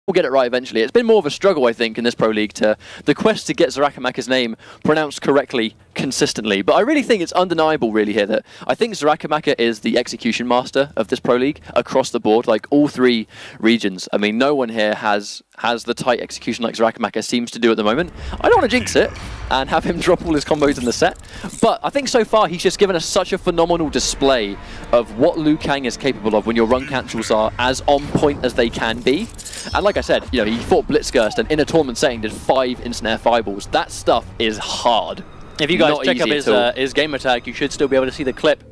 We'll get it right eventually. It's been more of a struggle, I think, in this Pro League the quest to get Xarakamaka's name pronounced correctly consistently. But I really think it's undeniable, really, here that I think Xarakamaka is the execution master of this Pro League across the board, like all three regions. I mean, no one here has the tight execution like Xarakamaka seems to do at the moment. I don't want to jinx it and have him drop all his combos in the set, but I think so far he's just given us such a phenomenal display of what Liu Kang is capable of when your run cancels are as on point as they can be. And like I said, you know, he fought Blitzgurst and in a tournament setting did 5 instant air fireballs. That stuff is hard. If you guys check up his gamer tag, you should still be able to see the clip.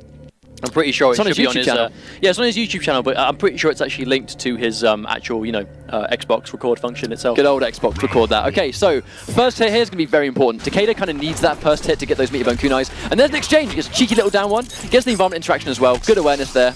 I'm pretty sure it should be on his channel. Yeah, it's on his YouTube channel, but I'm pretty sure it's actually linked to his actual, you know, Xbox record function itself. Good old Xbox record that. Okay, so first hit here is going to be very important. Takeda kind of needs that first hit to get those meter bone kunais. And there's an exchange. He gets a cheeky little down one. Gets the environment interaction as well. Good awareness there.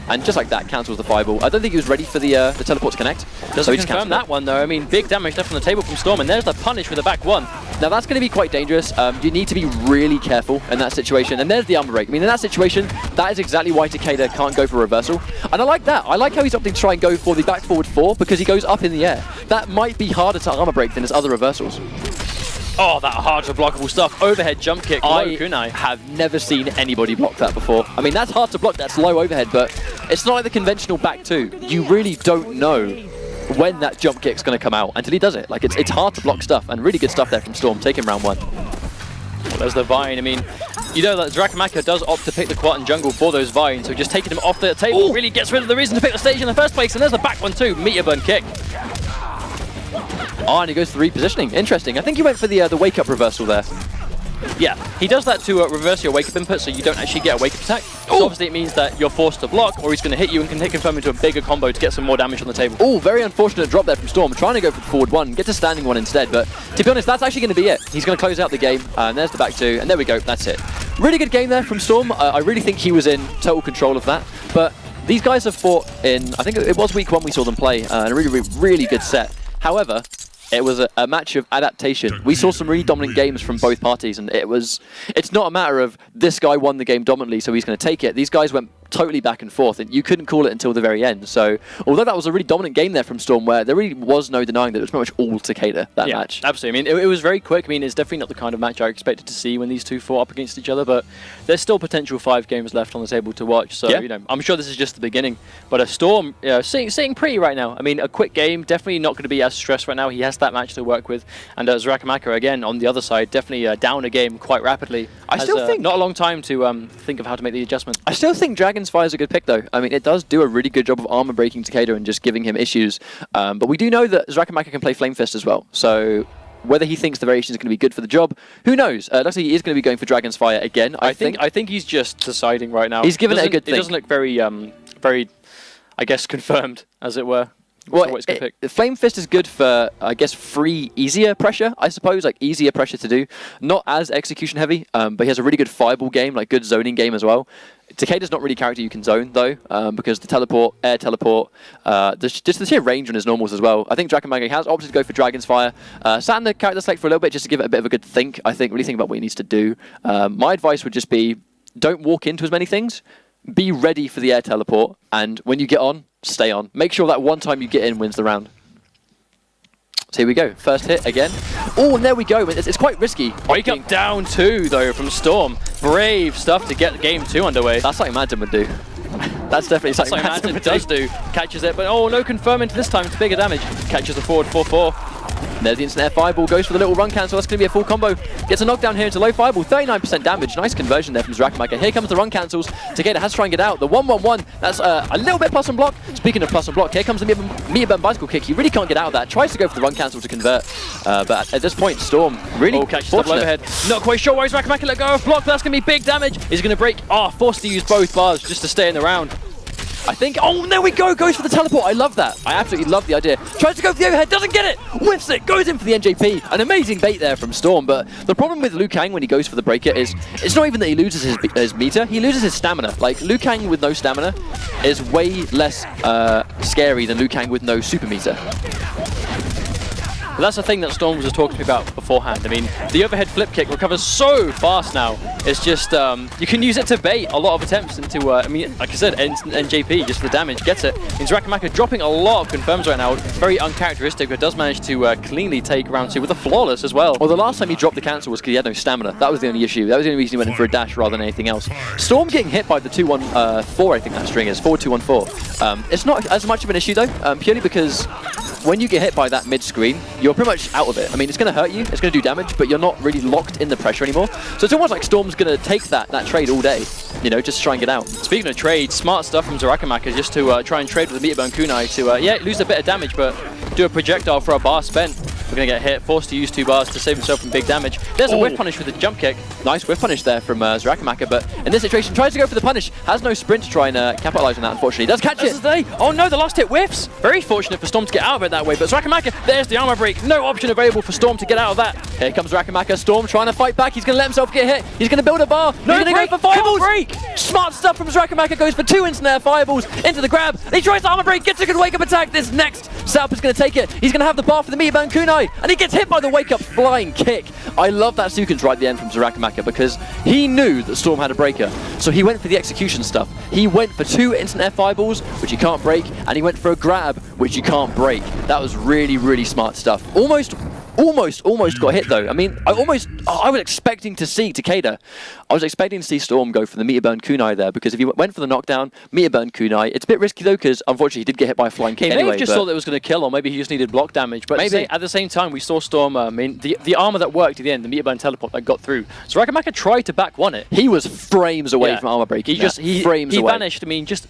And just like that, cancels the fireball. I don't think he was ready for the teleport to connect. Doesn't confirm that one, though. I mean, big damage left on the table from Storm, and there's the punish with the back one. Now, that's going to be quite dangerous. You need to be really careful in that situation. And there's the armor break. I mean, in that situation, that is exactly why Takeda can't go for reversal. And I like that. I like how he's opting to try and go for the back forward 4 because he goes up in the air. That might be harder to armor break than his other reversals. Oh, that hard to blockable stuff. Overhead jump kick, low kunai. I have never seen anybody block that before. I mean, that's hard to block, that's low overhead, but it's not like the conventional back 2. You really don't know when that jump kick's going to come out until he does it. Like, it's hard to block stuff, and really good stuff there from Storm, taking round 1. Well, there's the Vine. I mean, you know that Xarakamaka does opt to pick the Quat and jungle for those Vines, so just taking him off the table really gets rid of the reason to pick the stage in the first place, and there's the back one too, meter burn kick. Oh, and he goes for the repositioning. Interesting. I think he went for the wake-up reversal there. Yeah, he does that to reverse your wake-up input, so you don't actually get a wake-up attack. So obviously it means that you're forced to block, or he's going to hit you and can hit confirm into a bigger combo to get some more damage on the table. Oh, very unfortunate drop there from Storm. Trying to go for the forward 1, get to standing 1 instead, but to be honest, that's actually going to be it. He's going to close out the game, and there's the back 2, and there we go, that's it. Really good game there from Storm. I really think he was in total control of that, but these guys have fought in, I think it was week 1 we saw them play, and a really good set. However, it was a match of adaptation. We saw some really dominant games from both parties, and it's not a matter of this guy won the game dominantly, so he's going to take it. These guys went totally back and forth, and you couldn't call it until the very end. So, although that was a really dominant game there from Storm, where there really was no denying that it was pretty much all Takeda, that match. Absolutely. I mean, it was very quick. I mean, it's definitely not the kind of match I expected to see when these two fought up against each other, but there's still potential 5 games left on the table to watch. So, you know, I'm sure this is just the beginning. But a Storm, sitting pretty right now. I mean, a quick game, definitely not going to be as stressed right now. He has that match to work with. And Xarakamaka, again, on the other side, definitely down a game quite rapidly. I still think not a long time to think of how to make the adjustment. I still think Dragon's Fire is a good pick, though. I mean, it does do a really good job of armor breaking Takeda and just giving him issues. But we do know that Xarakamaka can play Flame Fist as well. So whether he thinks the variation is going to be good for the job, who knows? Looks like he is going to be going for Dragon's Fire again. I think he's just deciding right now. He's given it a good thing. It doesn't look very, I guess, confirmed, as it were. Well, Flame Fist is good for, I guess, free, easier pressure, I suppose, like easier pressure to do. Not as execution heavy, but he has a really good fireball game, like good zoning game as well. Takeda's not really a character you can zone, though, because the teleport, air teleport, just the sheer range on his normals as well. I think Xarakamaka has opted to go for Dragon's Fire. Sat in the character select for a little bit just to give it a bit of a good think, I think, really think about what he needs to do. My advice would just be, don't walk into as many things. Be ready for the air teleport, and when you get on, stay on. Make sure that one time you get in wins the round. So here we go. First hit again. Oh, and there we go. It's quite risky. Wake up down 2, though, from Storm. Brave stuff to get game 2 underway. That's something Madden would do. That's definitely something Madden does do. Catches it, but oh, no confirming this time. It's bigger damage. Catches the forward 4-4. There's the instant air fireball, goes for the little run cancel. That's going to be a full combo. Gets a knockdown here into low fireball, 39% damage. Nice conversion there from Xarakamaka. Here comes the run cancels. Takeda has to try and get out. The 1-1-1, that's a little bit plus on block. Speaking of plus on block, here comes the meter burn bicycle kick. He really can't get out of that. Tries to go for the run cancel to convert. But at this point, Storm really catches double overhead. Not quite sure why Xarakamaka let go of block. That's going to be big damage. He's going to break. Forced to use both bars just to stay in the round. I think, oh, there we go, goes for the teleport. I love that. I absolutely love the idea. Tries to go for the overhead, doesn't get it, whiffs it, goes in for the NJP. An amazing bait there from Storm, but the problem with Liu Kang when he goes for the breaker is, it's not even that he loses his meter, he loses his stamina. Like, Liu Kang with no stamina is way less scary than Liu Kang with no super meter. But that's the thing that Storm was talking to me about beforehand. I mean, the overhead flip kick recovers so fast now. It's just, you can use it to bait a lot of attempts into, I mean, like I said, instant NJP, just for the damage, gets it. Xarakamaka dropping a lot of confirms right now. Very uncharacteristic, but does manage to cleanly take round 2 with a flawless as well. Well, the last time he dropped the cancel was because he had no stamina. That was the only issue. That was the only reason he went in for a dash rather than anything else. Storm getting hit by the 2-1-4, I think that string is, 4-2-1-4. It's not as much of an issue though, purely because when you get hit by that mid-screen, you're pretty much out of it. I mean, it's going to hurt you, it's going to do damage, but you're not really locked in the pressure anymore. So it's almost like Storm's going to take that trade all day, you know, just try and get out. Speaking of trade, smart stuff from Xarakamaka just to try and trade with the Meterbone Kunai to, yeah, lose a bit of damage, but do a projectile for a bar spent. We're going to get hit, forced to use 2 bars to save himself from big damage. There's a whiff punish with the jump kick. Nice whiff punish there from Xarakamaka, but in this situation, tries to go for the punish. Has no sprint to try and capitalize on that, unfortunately. Does catch it. Oh no, the last hit whiffs. Very fortunate for Storm to get out of it that way, but Xarakamaka, there's the armor break. No option available for Storm to get out of that. Here comes Xarakamaka. Storm trying to fight back. He's going to let himself get hit. He's going to build a bar. No, he's going to go for fireballs. Smart stuff from Xarakamaka. Goes for 2 instant air fireballs into the grab. He tries the armor break, gets a good wake up attack. This next setup is going to take it. He's going to have the bar for the Meterbone Kunai, and he gets hit by the wake up flying kick. I love that sequence right at the end from Xarakamaka because he knew that Storm had a breaker. So he went for the execution stuff. He went for 2 instant air fireballs, which you can't break, and he went for a grab, which you can't break. That was really, really smart stuff. Almost got hit though. I mean, I was expecting to see Takeda. I was expecting to see Storm go for the Meterbone Kunai there because if he went for the knockdown, Meterbone Kunai, it's a bit risky though because unfortunately he did get hit by a flying kick anyway. He may have just thought that it was going to kill, or maybe he just needed block damage. But maybe at the same time, we saw Storm. I mean, the armor that worked at the end, the Meterbone teleport that got through. So Xarakamaka tried to back one it. He was frames away from armor breaking. He vanished. I mean, just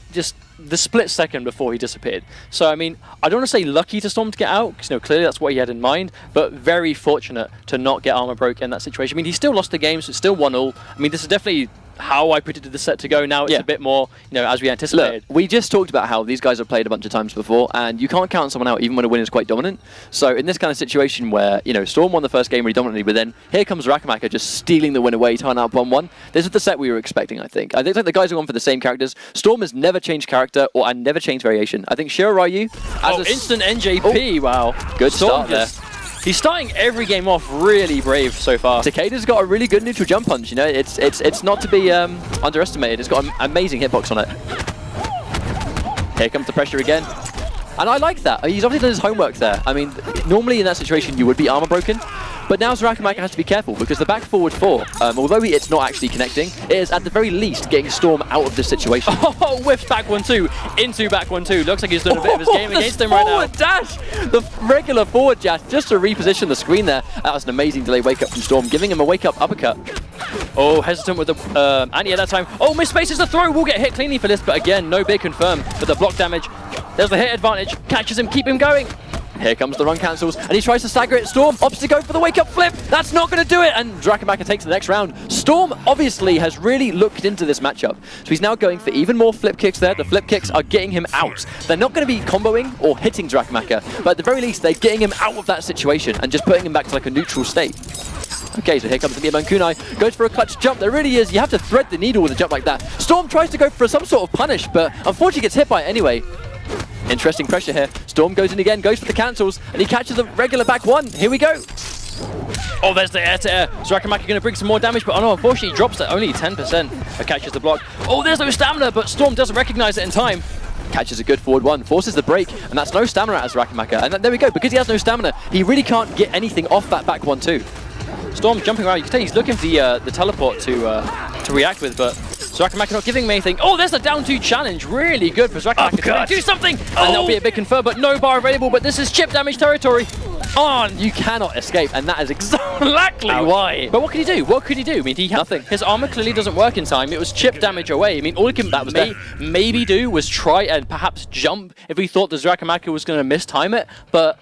the split second before he disappeared. So I mean, I don't want to say lucky to Storm to get out because clearly that's what he had in mind, but very fortunate to not get armor broke in that situation. I mean, he still lost the game, so it's still 1-1. I mean, this is definitely how I predicted the set to go. Now it's a bit more, as we anticipated. Look, we just talked about how these guys have played a bunch of times before, and you can't count someone out even when a win is quite dominant. So in this kind of situation where, Storm won the first game really dominantly, but then here comes Xarakamaka just stealing the win away, tying out 1-1. This is the set we were expecting, I think. I think like the guys are going for the same characters. Storm has never changed character and never changed variation. I think Shiro Ryu as instant NJP, wow. Good start there. He's starting every game off really brave so far. Takeda's got a really good neutral jump punch, it's not to be underestimated. It's got an amazing hitbox on it. Here comes the pressure again. And I like that. He's obviously done his homework there. I mean, normally in that situation you would be armor broken, but now Xarakamaka has to be careful because the back forward 4, although it's not actually connecting, it is at the very least getting Storm out of this situation. Oh, whiffs back 1-2 into back 1-2. Looks like he's doing a bit of his game against him right now. Forward dash! The regular forward dash just to reposition the screen there. That was an amazing delay wake up from Storm, giving him a wake up uppercut. Oh, hesitant with the anti at that time. Oh, misplaces the throw. We'll get hit cleanly for this, but again, no big confirm for the block damage. There's the hit advantage. Catches him, keep him going. Here comes the run cancels, and he tries to stagger it. Storm opts to go for the wake-up flip. That's not going to do it, and Xarakamaka takes the next round. Storm obviously has really looked into this matchup, so he's now going for even more flip kicks there. The flip kicks are getting him out. They're not going to be comboing or hitting Xarakamaka, but at the very least, they're getting him out of that situation and just putting him back to like a neutral state. Okay, so here comes the Meterbone Kunai, goes for a clutch jump. There really is, you have to thread the needle with a jump like that. Storm tries to go for some sort of punish, but unfortunately gets hit by it anyway. Interesting pressure here. Storm goes in again, goes for the cancels, and he catches the regular back 1. Here we go. Oh, there's the air-to-air. Xarakamaka going to bring some more damage, but unfortunately he drops at only 10%. Catches the block. Oh, there's no stamina, but Storm doesn't recognize it in time. Catches a good forward 1, forces the break, and that's no stamina at Xarakamaka. And there we go, because he has no stamina, he really can't get anything off that back 1-2. Storm jumping around. You can tell he's looking for the teleport to react with, but Xarakamaka not giving him anything. Oh, there's the down 2 challenge. Really good for Xarakamaka to do something. And there'll be a big confirm, but no bar available. But this is chip damage territory. On. You cannot escape, and that is exactly why. But what could he do? What could he do? I mean, nothing. His armor clearly doesn't work in time. It was chip damage away. I mean, all he can maybe do was try and perhaps jump if he thought the Xarakamaka was going to mistime it. But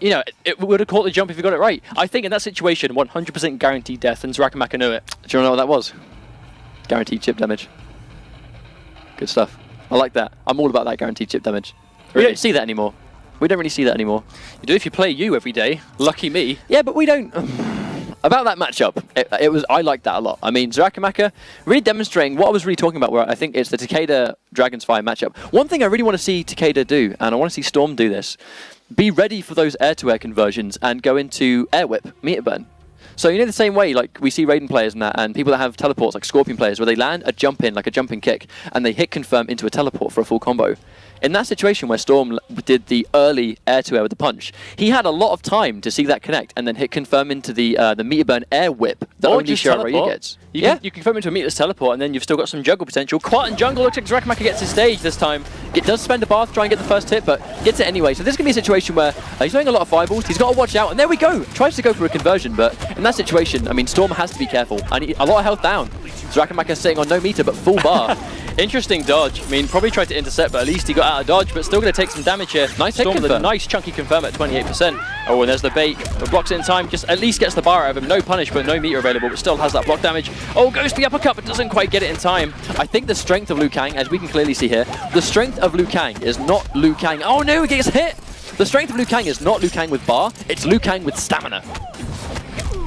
it would have caught the jump if he got it right. I think in that situation, 100% guaranteed death, and Xarakamaka knew it. Do you know what that was? Guaranteed chip damage. Good stuff. I like that. I'm all about that guaranteed chip damage. We don't see that anymore. We don't really see that anymore. You do if you play you every day. Lucky me. Yeah, but we don't. About that matchup, I liked that a lot. I mean, Xarakamaka really demonstrating what I was really talking about, where I think it's the Takeda Dragon's Fire matchup. One thing I really want to see Takeda do, and I want to see Storm do this, be ready for those air-to-air conversions and go into air whip, meter burn. So the same way, like we see Raiden players and that, and people that have teleports, like Scorpion players, where they land a jump in, like a jumping kick, and they hit confirm into a teleport for a full combo. In that situation where Storm did the early air-to-air with the punch, he had a lot of time to see that connect and then hit confirm into the meter burn air whip that only Shiraiyu gets. You can confirm into a meterless teleport, and then you've still got some juggle potential. Quart and jungle looks like Xarakamaka gets his stage this time. It does spend a bar to try and get the first hit, but gets it anyway. So this is going to be a situation where he's throwing a lot of fireballs. He's got to watch out, and there we go. Tries to go for a conversion, but in that situation, I mean, Storm has to be careful. I need a lot of health down. Xarakamaka sitting on no meter, but full bar. Interesting dodge. I mean, probably tried to intercept, but at least he got out of dodge, but still going to take some damage here. Nice Storm with a nice chunky confirm at 28%. Oh, and there's the bait. But blocks it in time, just at least gets the bar out of him. No punish, but no meter available, but still has that block damage. Oh, goes for the uppercut, but doesn't quite get it in time. I think the strength of Liu Kang, as we can clearly see here, the strength of Liu Kang is not Liu Kang. Oh no, he gets hit! The strength of Liu Kang is not Liu Kang with bar, it's Liu Kang with stamina.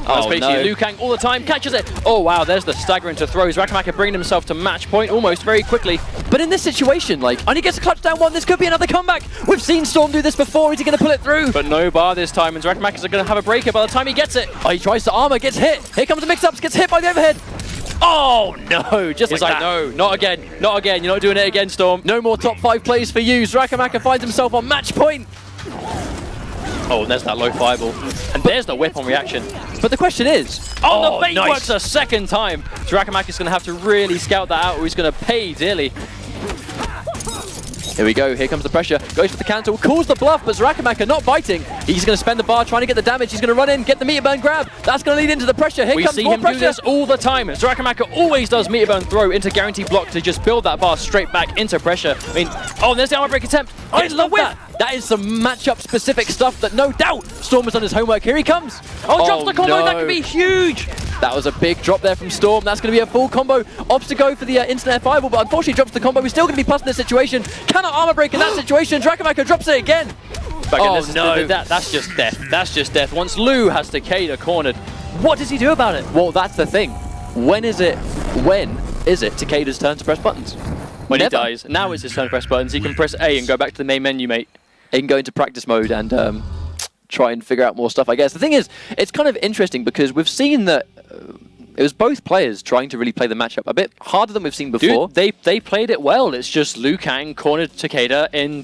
That's basically Liu Kang all the time, catches it. Oh wow, there's the stagger into throws. Xarakamaka bringing himself to match point almost very quickly. But in this situation, like, and he gets a clutch down one, this could be another comeback. We've seen Storm do this before, is he going to pull it through? But no bar this time, and Xarakamaka's going to have a breaker by the time he gets it. Oh, he tries to armor, gets hit. Here comes the mix-ups, gets hit by the overhead. Oh no, just He's like that. No, not again, not again. You're not doing it again, Storm. No more top 5 plays for you. Xarakamaka finds himself on match point. Oh, and there's that low fireball. And there's the whip on reaction. But the question is... Oh, the bait works a second time. Xarakamaka's going to have to really scout that out, or he's going to pay dearly. Here we go, here comes the pressure. Goes for the cancel, calls the bluff, but Xarakamaka not biting. He's going to spend the bar trying to get the damage. He's going to run in, get the meter burn grab. That's going to lead into the pressure. Here comes more pressure. We see him do this all the time. Xarakamaka always does meter burn throw into guarantee block to just build that bar straight back into pressure. I mean, oh, there's the armor break attempt. I love that. That is some matchup specific stuff that no doubt Storm has done his homework. Here he comes. Oh, drops the combo. No. That could be huge. That was a big drop there from Storm. That's going to be a full combo. Opts to go for the instant air fireball, but unfortunately drops the combo. He's still going to be plus in this situation. Cannot armor break in that situation. Xarakamaka drops it again. No, that's just death. That's just death. Once Lou has Takeda cornered, what does he do about it? Well, that's the thing. When is it Takeda's turn to press buttons? When he dies. Now it's his turn to press buttons. He can press A and go back to the main menu, mate. He can go into practice mode and try and figure out more stuff, I guess. The thing is, it's kind of interesting because we've seen that it was both players trying to really play the matchup a bit harder than we've seen before. Dude, they played it well. It's just Liu Kang cornered Takeda in